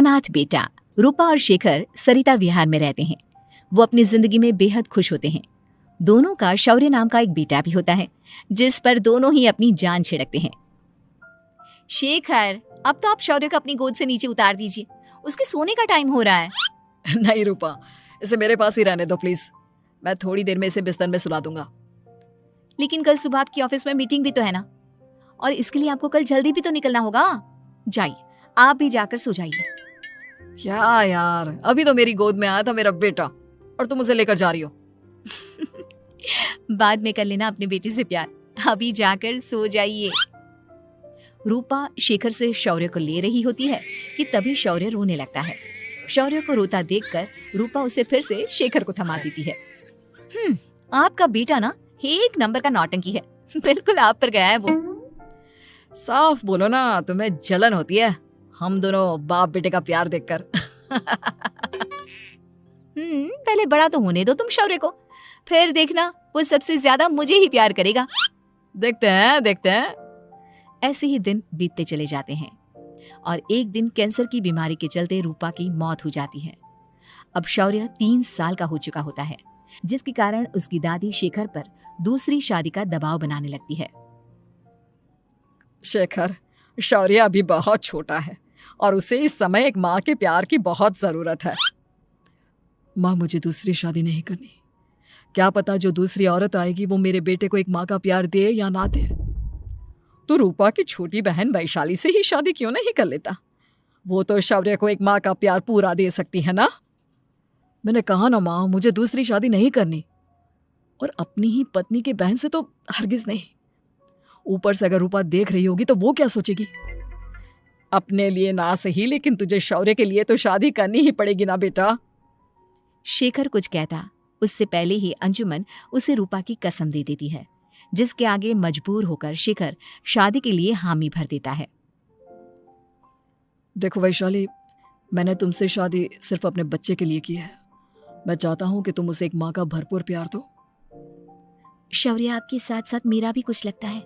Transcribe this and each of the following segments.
अनाथ बेटा। रूपा और शेखर सरिता विहार में रहते हैं। वो अपनी जिंदगी में बेहद खुश होते हैं। दोनों का शौर्य नाम का एक बेटा भी होता है, जिस पर दोनों ही अपनी जान छिड़कते हैं। शेखर, अब तो आप शौर्य को अपनी गोद से नीचे उतार दीजिए, उसके सोने का टाइम हो रहा है। नहीं रूपा, इसे मेरे पास ही रहने दो प्लीज। मैं थोड़ी देर में इसे बिस्तर में सुला दूंगा। लेकिन कल सुबह आपकी ऑफिस में मीटिंग भी तो है ना, और इसके लिए आपको कल जल्दी भी तो निकलना होगा। जाइए, आप भी जाकर सो जाइए। क्या यार, अभी तो मेरी गोद में आया था मेरा बेटा और तुम उसे लेकर जा रही हो। बाद में कर लेना अपने बेटे से प्यार, अभी जाकर सो जाइए। रूपा शेखर से शौर्य को ले रही होती है कि तभी शौर्य रोने लगता है। शौर्य को रोता देखकर रूपा उसे फिर से शेखर को थमा देती है। आपका बेटा ना एक नंबर का नौटंकी है, बिल्कुल आप पर गया है वो। साफ बोलो ना, तुम्हें जलन होती है हम दोनों बाप बेटे का प्यार देखकर। पहले बड़ा तो होने दो तुम शौर्य को, फिर देखना वो सबसे ज्यादा मुझे ही प्यार करेगा। देखते हैं। ऐसे ही दिन बीतते चले जाते हैं और एक दिन कैंसर की बीमारी के चलते रूपा की मौत हो जाती है। अब शौर्य 3 साल का हो चुका होता है, जिसके कारण उसकी दादी शेखर पर दूसरी शादी का दबाव बनाने लगती है। शेखर, शौर्य अभी बहुत छोटा है और उसे इस समय एक माँ के प्यार की बहुत जरूरत है। माँ, मुझे दूसरी शादी नहीं करनी। क्या पता जो दूसरी औरत आएगी वो मेरे बेटे को एक माँ का प्यार दे या ना दे। तो रूपा की छोटी बहन वैशाली से ही शादी क्यों नहीं कर लेता? वो तो शौर्य को एक माँ का प्यार पूरा दे सकती है ना। मैंने कहा ना माँ, मुझे दूसरी शादी नहीं करनी, और अपनी ही पत्नी की बहन से तो हरगिज नहीं। ऊपर से अगर रूपा देख रही होगी तो वो क्या सोचेगी? अपने लिए ना सही, लेकिन तुझे शौर्य के लिए तो शादी करनी ही पड़ेगी ना बेटा। शेखर कुछ कहता उससे पहले ही अंजुमन उसे रूपा की कसम दे देती है, जिसके आगे मजबूर होकर शेखर शादी के लिए हामी भर देता है। देखो वैशाली, मैंने तुमसे शादी सिर्फ अपने बच्चे के लिए की है। मैं चाहता हूं कि तुम उसे एक माँ का भरपूर प्यार दो। शौर्य, आपके साथ साथ मेरा भी कुछ लगता है।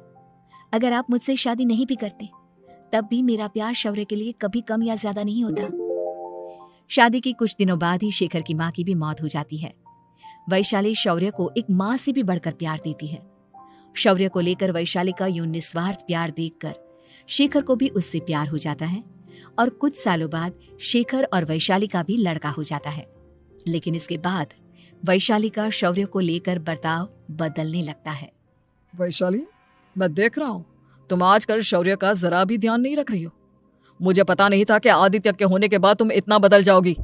अगर आप मुझसे शादी नहीं भी करते तब भी मेरा प्यार शौर्य के लिए कभी कम या ज्यादा नहीं होता। शादी के कुछ दिनों बाद ही शेखर की माँ की भी मौत हो जाती है। वैशाली शौर्य को एक माँ से भी बढ़कर प्यार देती है। शौर्य को लेकर वैशाली का यूं निस्वार्थ प्यार देखकर शेखर को भी उससे प्यार हो जाता है और कुछ सालों बाद शेखर और वैशाली का भी लड़का हो जाता है। लेकिन इसके बाद वैशाली का शौर्य को लेकर बर्ताव बदलने लगता है। वैशाली, मैं देख रहा हूँ तुम आजकल शौर्य का जरा भी ध्यान नहीं रख रही हो। मुझे पता नहीं था कि आदित्य के होने के बाद तुम इतना बदल जाओगी।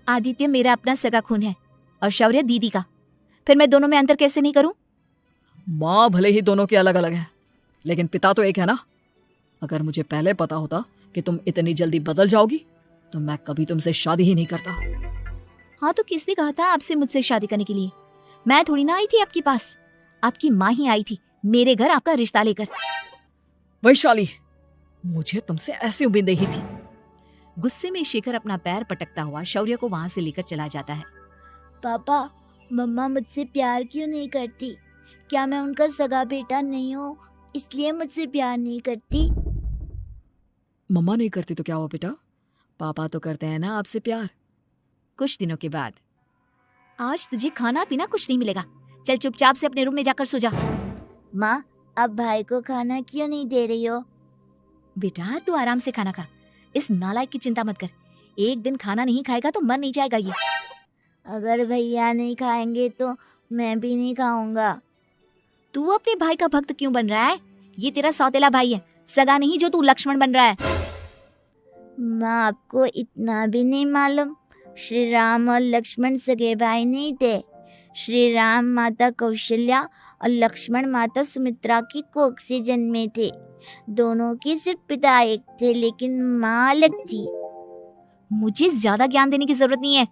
आदित्य मेरा अपना सगा खून है और शौर्य दीदी का, फिर मैं दोनों में अंतर कैसे नहीं करूं? माँ भले ही दोनों के अलग अलग है, लेकिन पिता तो एक है ना। अगर मुझे पहले पता होता कि तुम इतनी जल्दी बदल जाओगी तो मैं कभी तुमसे शादी ही नहीं करता। हाँ, तो किसने कहा था आपसे मुझसे शादी करने के लिए? मैं थोड़ी ना आई थी आपके पास, आपकी माँ ही आई थी मेरे घर आपका रिश्ता लेकर। वैशाली, मुझे तुमसे ऐसी उम्मीद नहीं थी। गुस्से में शेखर अपना पैर पटकता हुआ शौर्य को वहां से लेकर चला जाता है। पापा, मम्मा मुझसे प्यार क्यों नहीं करती? क्या मैं उनका सगा बेटा नहीं हूँ इसलिए मुझसे प्यार नहीं करती? मम्मा नहीं करती तो क्या हुआ बेटा, पापा तो करते हैं ना आपसे प्यार। कुछ दिनों के बाद, आज तुझे खाना पीना कुछ नहीं मिलेगा, चल चुपचाप से अपने रूम में जाकर सो जा। माँ, अब भाई को खाना क्यों नहीं दे रही हो? बेटा तू आराम से खाना खा, इस नालायक की चिंता मत कर। एक दिन खाना नहीं खाएगा तो मर नहीं जाएगा ये। अगर भैया नहीं खाएंगे तो मैं भी नहीं खाऊंगा। तू अपने भाई का भक्त क्यों बन रहा है? ये तेरा सौतेला भाई है, सगा नहीं जो तू लक्ष्मण बन रहा है। माँ, आपको इतना भी नहीं मालूम? श्री राम और लक्ष्मण सगे भाई नहीं थे। श्री राम माता कौशल्या और लक्ष्मण माता सुमित्रा की कोख से जन्मे थे। दोनों के सिर्फ पिता एक थे, लेकिन माँ अलग थी। मुझे ज्यादा ज्ञान देने की जरूरत नहीं है,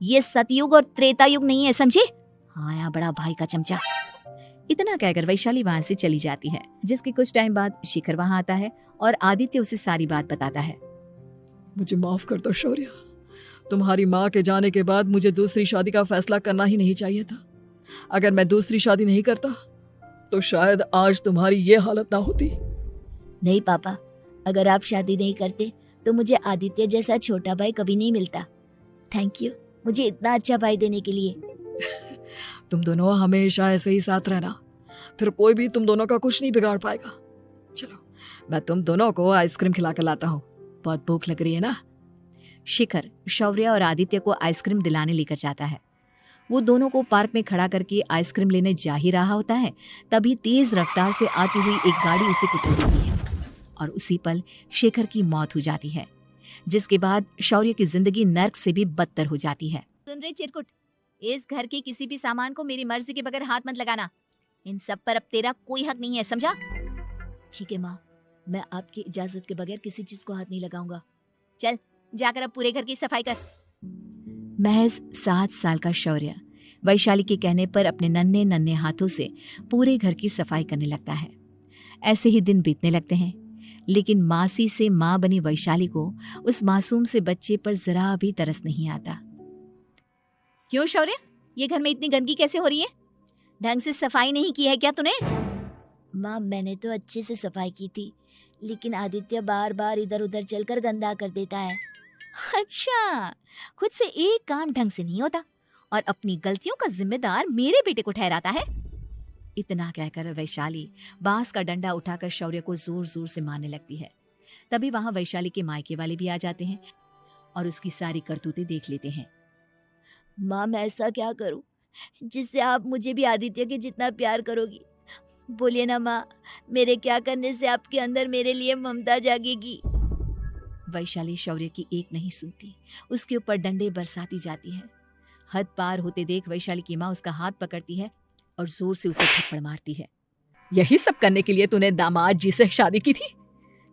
ये सतयुग और त्रेता युग नहीं है, समझे? आया बड़ा भाई का चमचा। इतना कहकर वैशाली वहां से चली जाती है, जिसके कुछ टाइम बाद शेखर वहां आता है और आदित्य उसे सारी बात बताता है। मुझे माफ कर दो शौर्य, तुम्हारी माँ के जाने के बाद मुझे दूसरी शादी का फैसला करना ही नहीं चाहिए था। अगर मैं दूसरी शादी नहीं करता तो शायद आज तुम्हारी ये हालत ना होती। नहीं पापा, अगर आप शादी नहीं करते तो मुझे आदित्य जैसा छोटा भाई कभी नहीं मिलता। थैंक यू मुझे इतना अच्छा भाई देने के लिए। तुम दोनों हमेशा ऐसे ही साथ रहना, फिर कोई भी तुम दोनों का कुछ नहीं बिगाड़ पाएगा। चलो मैं तुम दोनों को आइसक्रीम खिला कर लाता हूँ, बहुत भूख लग रही है ना। शिखर शौर्य और आदित्य को आइसक्रीम दिलाने लेकर जाता है। वो दोनों को पार्क में खड़ा करके आइसक्रीम लेने जा ही रहा होता है, तभी तेज रफ्तार से आती हुई एक गाड़ी उसे कुचल देती है और उसी पल शेखर की मौत हो जाती है, जिसके बाद शौर्य की जिंदगी नर्क से भी बदतर हो जाती है। सुन रहे चिरकुट, इस घर के किसी भी सामान को मेरी मर्जी के बगैर हाथ मत लगाना। इन सब पर अब तेरा कोई हक नहीं है, समझा? ठीक है माँ, मैं आपकी इजाजत के बगैर किसी चीज को हाथ नहीं लगाऊंगा। चल जाकर अब पूरे घर की सफाई कर। महज 7 साल का शौर्य वैशाली के कहने पर अपने नन्हे नन्हे हाथों से पूरे घर की सफाई करने लगता है। ऐसे ही दिन बीतने लगते हैं, लेकिन मासी से माँ बनी वैशाली को उस मासूम से बच्चे पर जरा भी तरस नहीं आता। क्यों शौर्य, ये घर में इतनी गंदगी कैसे हो रही है? ढंग से सफाई नहीं की है क्या तूने? माँ मैंने तो अच्छे से सफाई की थी, लेकिन आदित्य बार बार इधर उधर चलकर गंदा कर देता है। अच्छा, खुद से एक काम ढंग से नहीं होता और अपनी गलतियों का जिम्मेदार मेरे बेटे को ठहराता है। इतना कहकर वैशाली बांस का डंडा उठाकर शौर्य को जोर जोर से मारने लगती है। तभी वहां वैशाली के मायके वाले भी आ जाते हैं और उसकी सारी करतूतें देख लेते हैं। माँ मैं ऐसा क्या करूं जिससे आप मुझे भी आदित्य के जितना प्यार करोगी? बोलिए ना माँ, मेरे क्या करने से आपके अंदर मेरे लिए ममता जागेगी? वैशाली शौर्य की एक नहीं सुनती, उसके ऊपर डंडे बरसाती जाती है। हद पार होते देख वैशाली की माँ उसका हाथ पकड़ती है और जोर से उसे थप्पड़ मारती है। यही सब करने के लिए तूने दामाद जी से शादी की थी?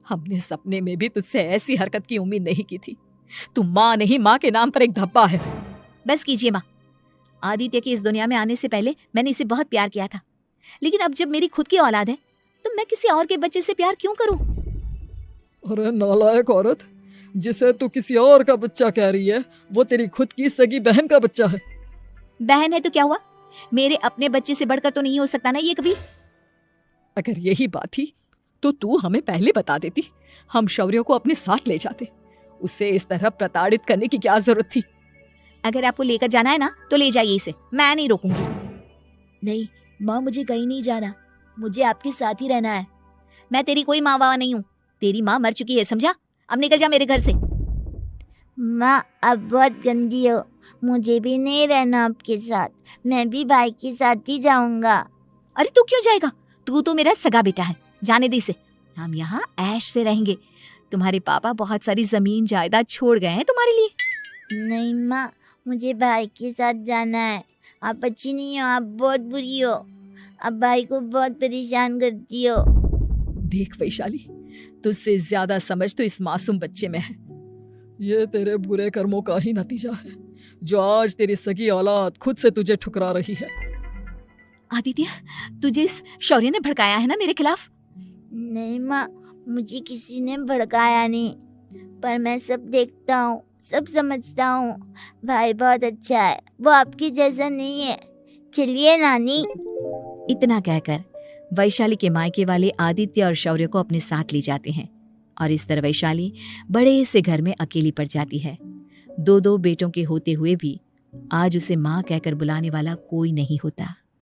हमने सपने में भी तुझसे ऐसी हरकत की उम्मीद नहीं की थी। तू माँ नहीं, माँ के नाम पर एक धब्बा है। बस कीजिए माँ, आदित्य की इस दुनिया में आने से पहले मैंने इसे बहुत प्यार किया था, लेकिन अब जब मेरी खुद की औलाद है तो मैं किसी और के बच्चे से प्यार क्यों करूं? अरे नालायक औरत, जिसे तू किसी और का बच्चा कह रही है वो तेरी खुद की सगी बहन का बच्चा है। बहन है तो क्या हुआ, मेरे अपने बच्चे से बढ़कर तो नहीं हो सकता ना ये कभी। अगर यही बात थी तो तू हमें पहले बता देती, हम शौर्य को अपने साथ ले जाते। उसे इस तरह प्रताड़ित करने की क्या जरूरत थी? अगर आपको लेकर जाना है ना तो ले जाइए इसे, मैं नहीं रोकूंगी। नहीं माँ, मुझे कहीं नहीं जाना, मुझे आपके साथ ही रहना है। मैं तेरी कोई माँ बाबा नहीं हूँ, तेरी माँ मर चुकी है, समझा? अब निकल जा मेरे घर से। माँ अब बहुत गंदी हो, मुझे भी नहीं रहना आपके साथ, मैं भी भाई के साथ ही जाऊंगा। अरे तू क्यों जाएगा, तू तो मेरा सगा बेटा है, जाने दे इसे। हम यहाँ ऐश से रहेंगे, तुम्हारे पापा बहुत सारी जमीन जायदाद छोड़ गए हैं तुम्हारे लिए। नहीं माँ, मुझे भाई के साथ जाना है। आप अच्छी नहीं हो, आप बहुत बुरी हो, आप भाई को बहुत परेशान करती हो। देख वैशाली, तुझसे ज्यादा समझ तो इस मासूम बच्चे में है। ये तेरे बुरे कर्मों का ही नतीजा है जो आज तेरी सगी औलाद खुद से तुझे ठुकरा रही है। आदित्य, तुझे इस शौर्य ने भड़काया है ना मेरे खिलाफ? नहीं माँ, मुझे किसी ने भड़काया नहीं, पर मैं सब देखता हूँ, सब समझता हूँ। भाई बहुत अच्छा है, वो आपकी जैसा नहीं है। चलिए नानी। इतना कहकर वैशाली के मायके वाले आदित्य और शौर्य को अपने साथ ले जाते हैं और इस तरह वैशाली बड़े से घर में अकेली पड़ जाती है। 2 बेटों के होते हुए भी आज उसे माँ कहकर बुलाने वाला कोई नहीं होता।